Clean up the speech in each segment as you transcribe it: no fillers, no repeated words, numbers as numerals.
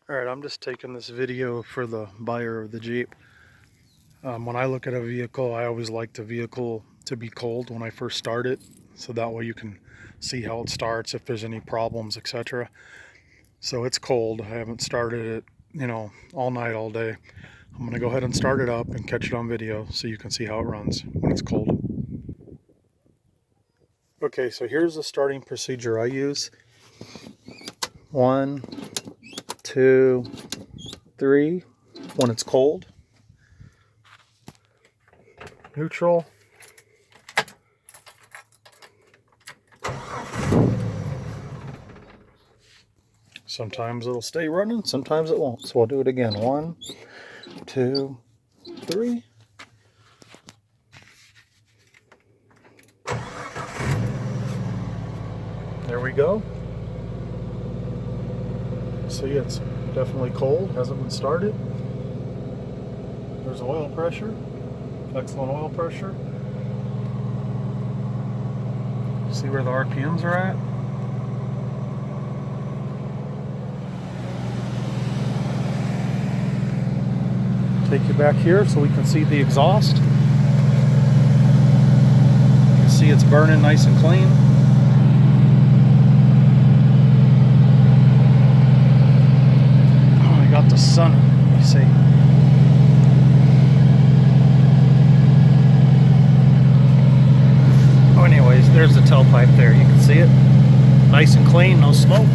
Alright, I'm just taking this video for the buyer of the Jeep. When I look at a vehicle, I always like the vehicle to be cold when I first start it, so that way you can see how it starts, if there's any problems, etc. So it's cold. I haven't started it, all night, all day. I'm going to go ahead and start it up and catch it on video so you can see how it runs when it's cold. Okay, so here's the starting procedure I use. 1, 2, 3, when it's cold. Neutral. Sometimes it'll stay running, sometimes it won't. So I'll do it again. 1, 2, 3. There we go. See, it's definitely cold, hasn't been started. There's oil pressure, excellent oil pressure. See where the RPMs are at? Take you back here so we can see the exhaust. You can see it's burning nice and clean. Oh, I got the sun. Let me see. Oh, anyways, there's the tailpipe there. You can see it. Nice and clean, no smoke.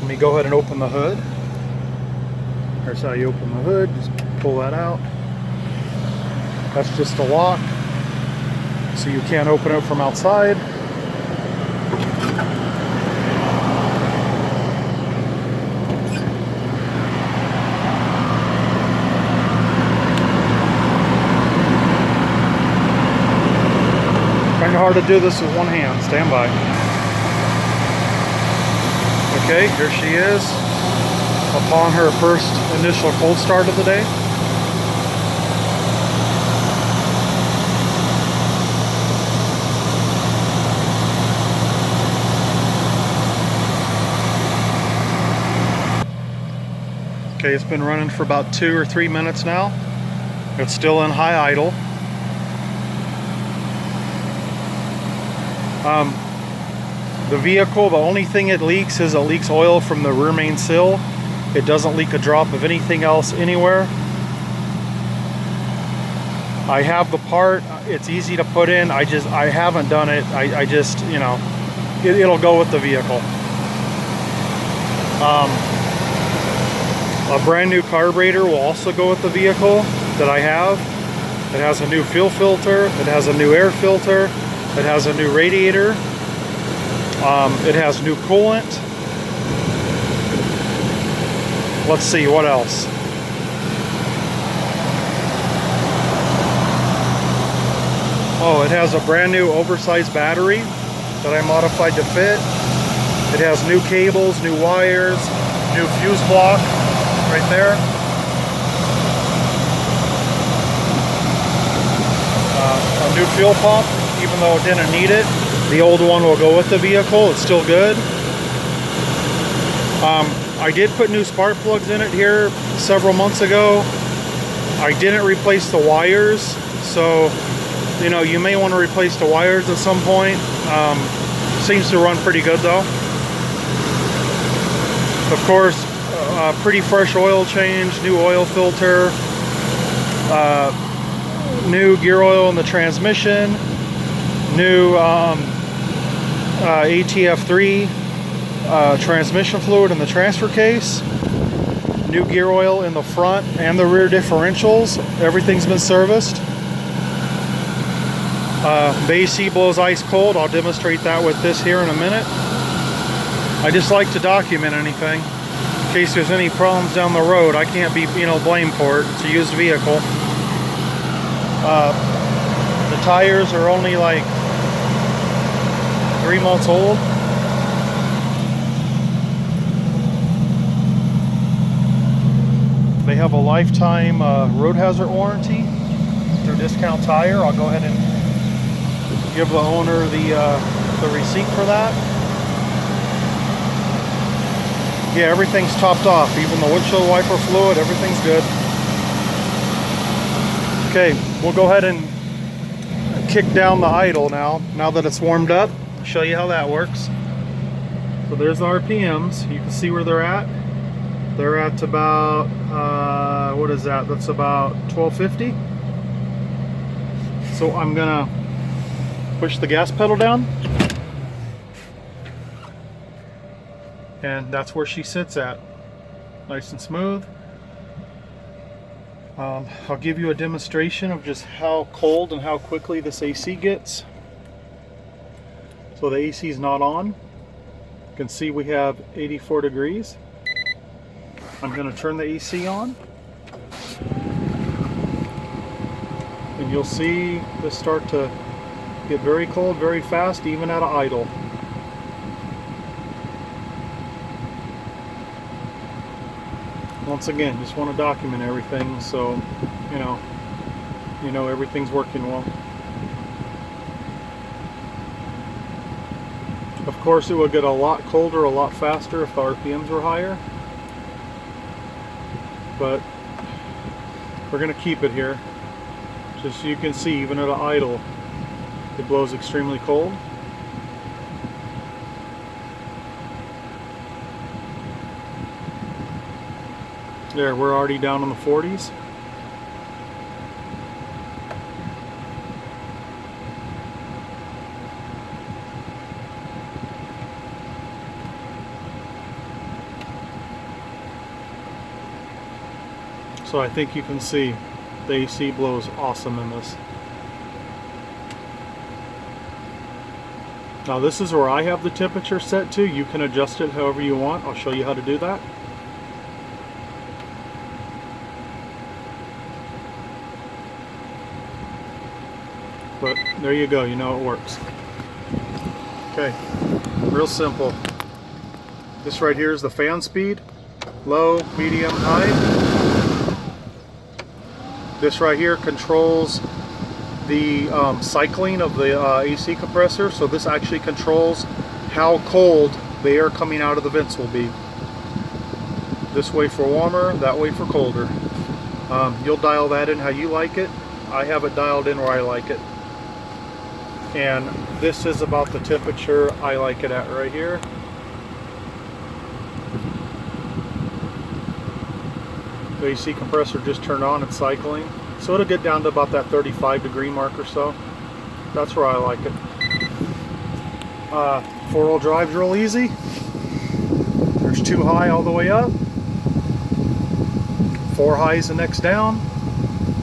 Let me go ahead and open the hood. Here's how you open the hood. Just pull that out. That's just a lock, so you can't open it from outside. Kind of hard to do this with one hand. Stand by. Okay, here she is upon her first initial cold start of the day. Okay, it's been running for about 2 or 3 minutes now. It's still in high idle. The vehicle, the only thing it leaks is it leaks oil from the rear main seal. It doesn't leak a drop of anything else anywhere. I have the part. It's easy to put in. I haven't done it. I just, it'll go with the vehicle. A brand new carburetor will also go with the vehicle that I have. It has a new fuel filter. It has a new air filter. It has a new radiator. It has new coolant. Let's see, what else? Oh, it has a brand new oversized battery that I modified to fit. It has new cables, new wires, new fuse block right there. A new fuel pump, even though it didn't need it. The old one will go with the vehicle. It's still good. I did put new spark plugs in it here several months ago. I didn't replace the wires, so you may want to replace the wires at some point. Seems to run pretty good though. Of course, pretty fresh oil change, new oil filter, new gear oil in the transmission, new ATF3 transmission fluid in the transfer case, new gear oil in the front and the rear differentials. Everything's been serviced. The AC blows ice cold. I'll demonstrate that with this here in a minute. I just like to document anything in case there's any problems down the road. I can't be blamed for it. It's a used vehicle. The tires are only like 3 months old. They have a lifetime road hazard warranty through Discount Tire. I'll go ahead and give the owner the the receipt for that. Yeah, everything's topped off. Even the windshield wiper fluid, everything's good. Okay, we'll go ahead and kick down the idle now that it's warmed up. I'll show you how that works. So there's the RPMs. You can see where they're at. They're at about, what is that? That's about 1250. So I'm gonna push the gas pedal down. And that's where she sits at. Nice and smooth. I'll give you a demonstration of just how cold and how quickly this AC gets. So the AC is not on. You can see we have 84 degrees. I'm going to turn the AC on. And you'll see this start to get very cold very fast, even at an idle. Once again, just want to document everything so you know everything's working well. Of course, it would get a lot colder a lot faster if the RPMs were higher, but we're going to keep it here. Just so you can see, even at an idle, it blows extremely cold. There, we're already down in the 40s. So I think you can see the AC blows awesome in this. Now this is where I have the temperature set to. You can adjust it however you want. I'll show you how to do that. But there you go, you know it works. Okay, real simple. This right here is the fan speed, low, medium, high. This right here controls the cycling of the AC compressor, so this actually controls how cold the air coming out of the vents will be. This way for warmer, that way for colder. You'll dial that in how you like it. I have it dialed in where I like it. And this is about the temperature I like it at right here. The AC compressor just turned on, it's cycling. So it'll get down to about that 35 degree mark or so. That's where I like it. Four-wheel drive's real easy. There's 2 high all the way up. 4 highs the next down.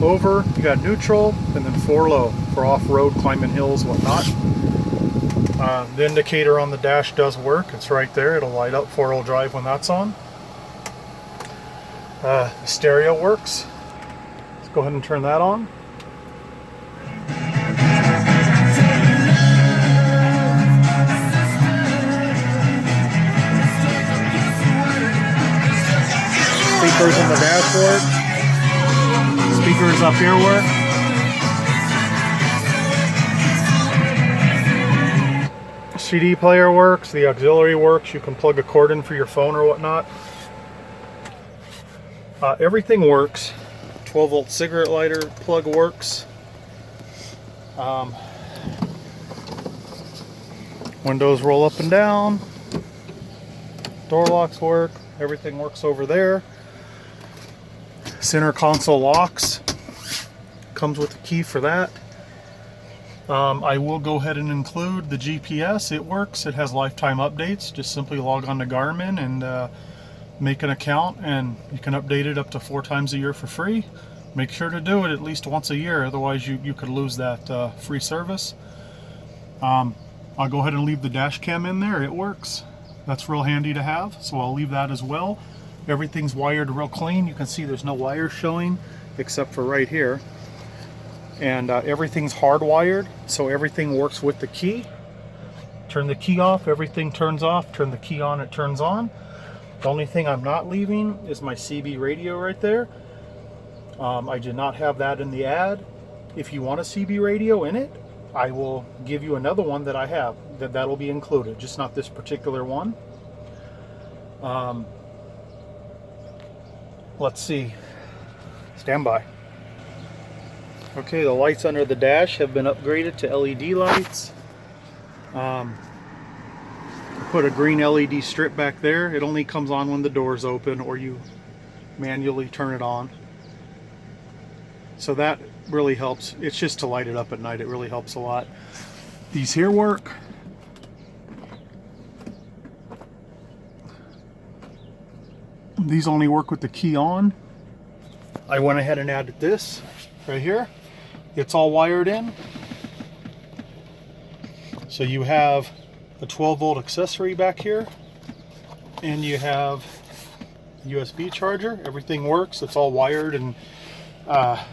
Over, you got neutral, and then 4 low for off-road, climbing hills, whatnot. The indicator on the dash does work. It's right there. It'll light up 4-wheel drive when that's on. The stereo works. Let's go ahead and turn that on. Speakers in the dashboard. Speakers up here work. CD player works, the auxiliary works, you can plug a cord in for your phone or whatnot. Everything works. 12-volt cigarette lighter plug works. Windows roll up and down. Door locks work. Everything works over there. Center console locks. Comes with a key for that. I will go ahead and include the GPS. It works. It has lifetime updates. Just simply log on to Garmin and make an account, and you can update it up to 4 times a year for free. Make sure to do it at least once a year, otherwise you could lose that free service. I'll go ahead and leave the dash cam in there. It works. That's real handy to have, so I'll leave that as well. Everything's wired real clean. You can see there's no wires showing except for right here. And everything's hardwired, so everything works with the key. Turn the key off, everything turns off. Turn the key on, it turns on. The only thing I'm not leaving is my CB radio right there. I did not have that in the ad. If you want a CB radio in it, I will give you another one that I have that'll be included, just not this particular one. Let's see. Stand by. Okay, the lights under the dash have been upgraded to LED lights. Put a green LED strip back there. It only comes on when the doors open or you manually turn it on. So that really helps. It's just to light it up at night. It really helps a lot. These here work. These only work with the key on. I went ahead and added this right here. It's all wired in. So you have a 12-volt accessory back here, and you have USB charger. Everything works. It's all wired and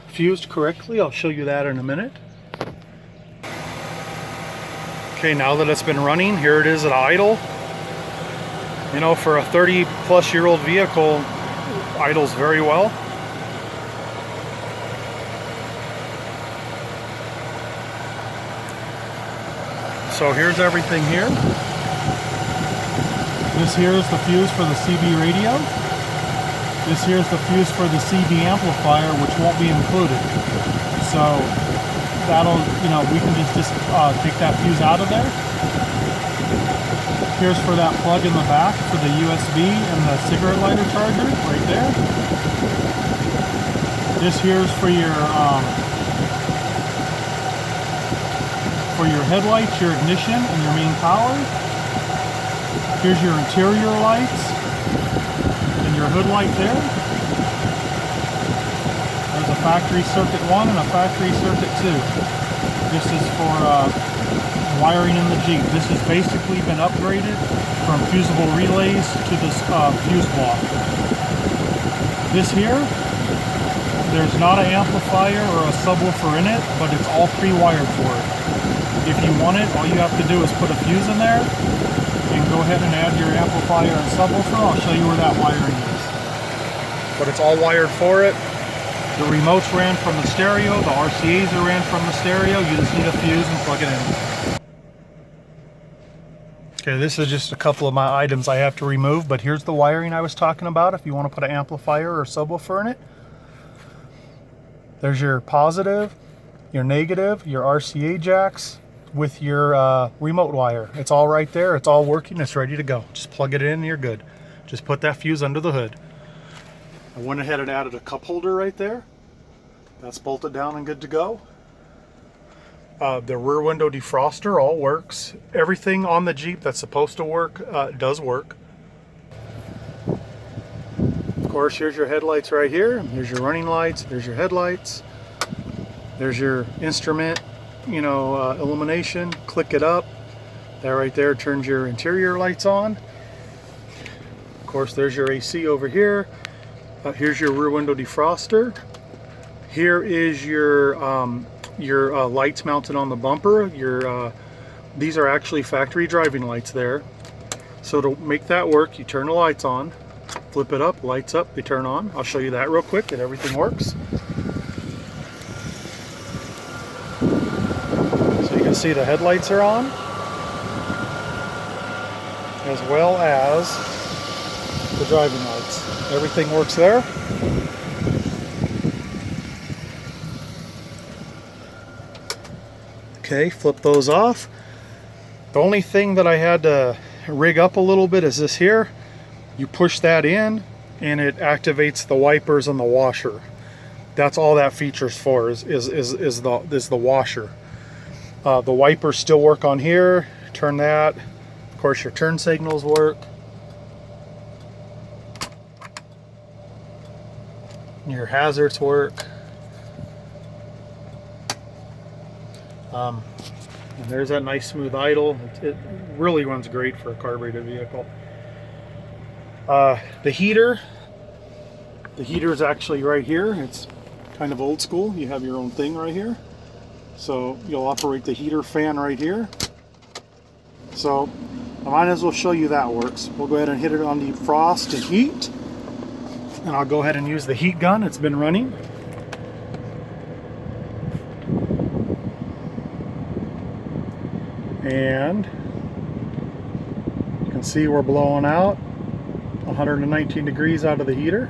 fused correctly. I'll show you that in a minute. Okay, now that it's been running, here it is at idle. You know, for a 30-plus-year-old vehicle, idles very well. So here's everything here. This here is the fuse for the CB radio. This here is the fuse for the CB amplifier, which won't be included. So that'll, you know, we can just take that fuse out of there. Here's for that plug in the back for the USB and the cigarette lighter charger right there. This here's for your headlights, your ignition, and your main power. Here's your interior lights and your hood light there. There's a factory circuit 1 and a factory circuit 2. This is for wiring in the Jeep. This has basically been upgraded from fusible relays to this fuse block. This here, there's not an amplifier or a subwoofer in it, but it's all pre-wired for it. If you want it, all you have to do is put a fuse in there and go ahead and add your amplifier and subwoofer. I'll show you where that wiring is. But it's all wired for it. The remotes ran from the stereo, the RCAs are ran from the stereo. You just need a fuse and plug it in. Okay, this is just a couple of my items I have to remove, but here's the wiring I was talking about if you want to put an amplifier or subwoofer in it. There's your positive, your negative, your RCA jacks with your remote wire. It's all right there. It's all working. It's ready to go. Just plug it in and you're good. Just put that fuse under the hood. I went ahead and added a cup holder right there. That's bolted down and good to go. The rear window defroster all works. Everything on the Jeep that's supposed to work does work. Of course, here's your headlights right here. Here's your running lights. There's your headlights. There's your instrument, you know, illumination. Click it up. That right there turns your interior lights on. Of course, there's your AC over here. Here's your rear window defroster. Here is your lights mounted on the bumper. These are actually factory driving lights there. So to make that work, you turn the lights on, flip it up, lights up, they turn on. I'll show you that real quick that everything works. So you can see the headlights are on, as well as the driving lights. Everything works there. Okay, flip those off. The only thing that I had to rig up a little bit is this here. You push that in and it activates the wipers and the washer. That's all that feature's for, is the washer. The wipers still work on here. Turn that. Of course, your turn signals work. Your hazards work. And there's that nice smooth idle. It really runs great for a carbureted vehicle. The heater is actually right here. It's kind of old school. You have your own thing right here. So you'll operate the heater fan right here. So I might as well show you that works. We'll go ahead and hit it on defrost and heat. And I'll go ahead and use the heat gun. It's been running. And you can see we're blowing out 119 degrees out of the heater.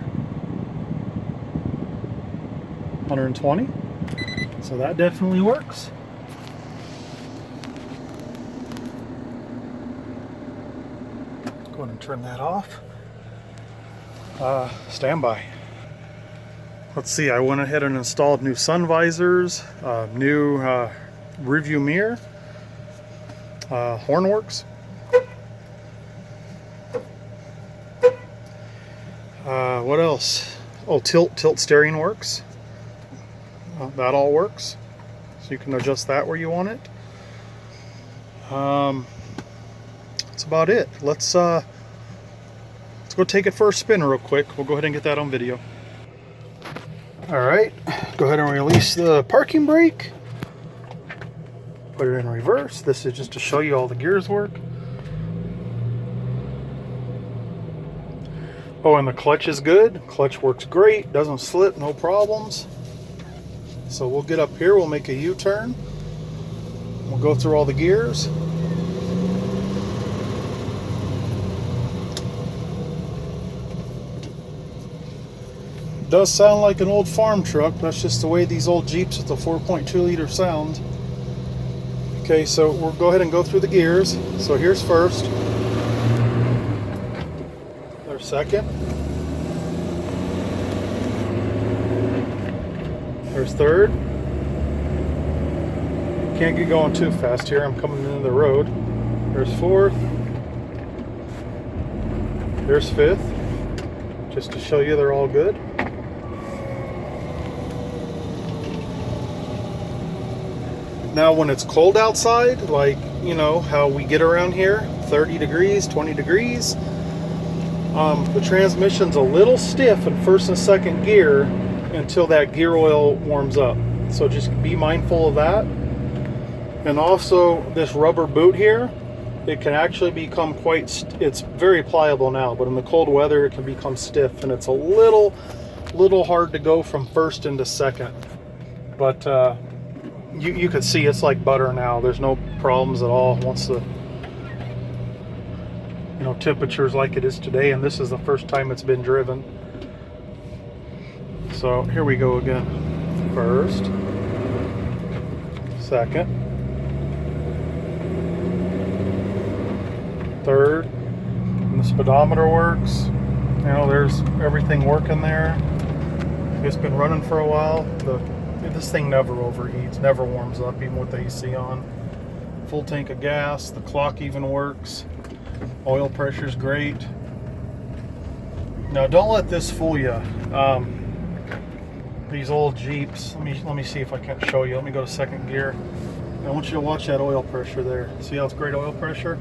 120. So that definitely works. Go ahead and turn that off. Standby. Let's see, I went ahead and installed new sun visors, new rear view mirror, Hornworks. What else? Oh, tilt steering works. That all works. So you can adjust that where you want it. That's about it. Let's go take it for a spin real quick. We'll go ahead and get that on video. All right, go ahead and release the parking brake. Put it in reverse. This is just to show you all the gears work. Oh, and the clutch is good. Clutch works great, doesn't slip, no problems. So we'll get up here, we'll make a U-turn. We'll go through all the gears. Does sound like an old farm truck. That's just the way these old Jeeps with the 4.2 liter sound. Okay, so we'll go ahead and go through the gears. So here's first. There's second. There's third. Can't get going too fast here. I'm coming into the road. There's fourth. There's fifth. Just to show you they're all good. Now when it's cold outside, like, you know, how we get around here, 30 degrees, 20 degrees, the transmission's a little stiff in first and second gear until that gear oil warms up. So just be mindful of that. And also this rubber boot here, it can actually become it's very pliable now, but in the cold weather it can become stiff, and it's a little hard to go from first into second. But you can see it's like butter now. There's no problems at all once the temperature's like it is today, and this is the first time it's been driven. So here we go again. First, second, third, and the speedometer works. You know, there's everything working there. It's been running for a while. This thing never overheats, never warms up, even with the AC on. Full tank of gas. The clock even works. Oil pressure's great. Now, don't let this fool you. These old Jeeps. Let me see if I can show you. Let me go to second gear. I want you to watch that oil pressure there. See how it's great oil pressure?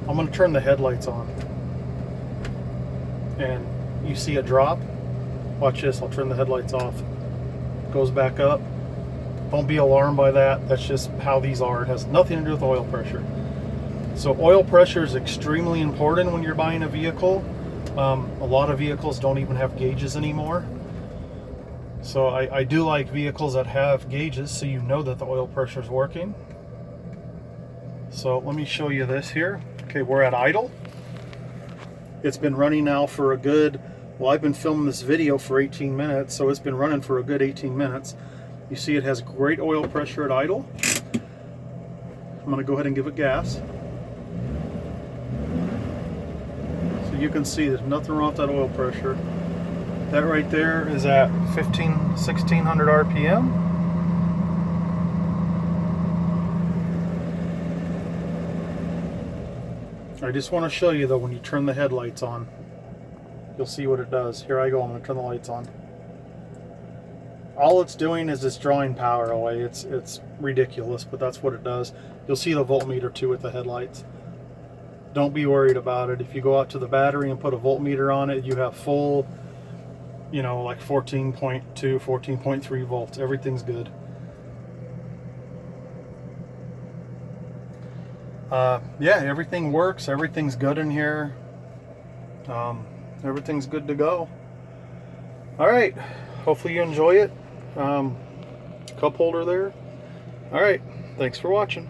I'm going to turn the headlights on, and you see it drop. Watch this. I'll turn the headlights off. Goes back up. Don't be alarmed by that. That's just how these are. It has nothing to do with oil pressure. So oil pressure is extremely important when you're buying a vehicle. A lot of vehicles don't even have gauges anymore. So I do like vehicles that have gauges, so you know that the oil pressure is working. So let me show you this here. Okay, we're at idle. It's been running now for a good, well, I've been filming this video for 18 minutes, so it's been running for a good 18 minutes. You see it has great oil pressure at idle. I'm going to go ahead and give it gas. So you can see there's nothing wrong with that oil pressure. That right there is at 1600 RPM. I just want to show you though, when you turn the headlights on, you'll see what it does. Here I go, I'm going to turn the lights on. All it's doing is it's drawing power away. It's ridiculous, but that's what it does. You'll see the voltmeter too with the headlights. Don't be worried about it. If you go out to the battery and put a voltmeter on it, you have full, you know, like 14.2, 14.3 volts. Everything's good. Yeah, everything works. Everything's good in here. Everything's good to go. All right. Hopefully you enjoy it. Cup holder there. All right. Thanks for watching.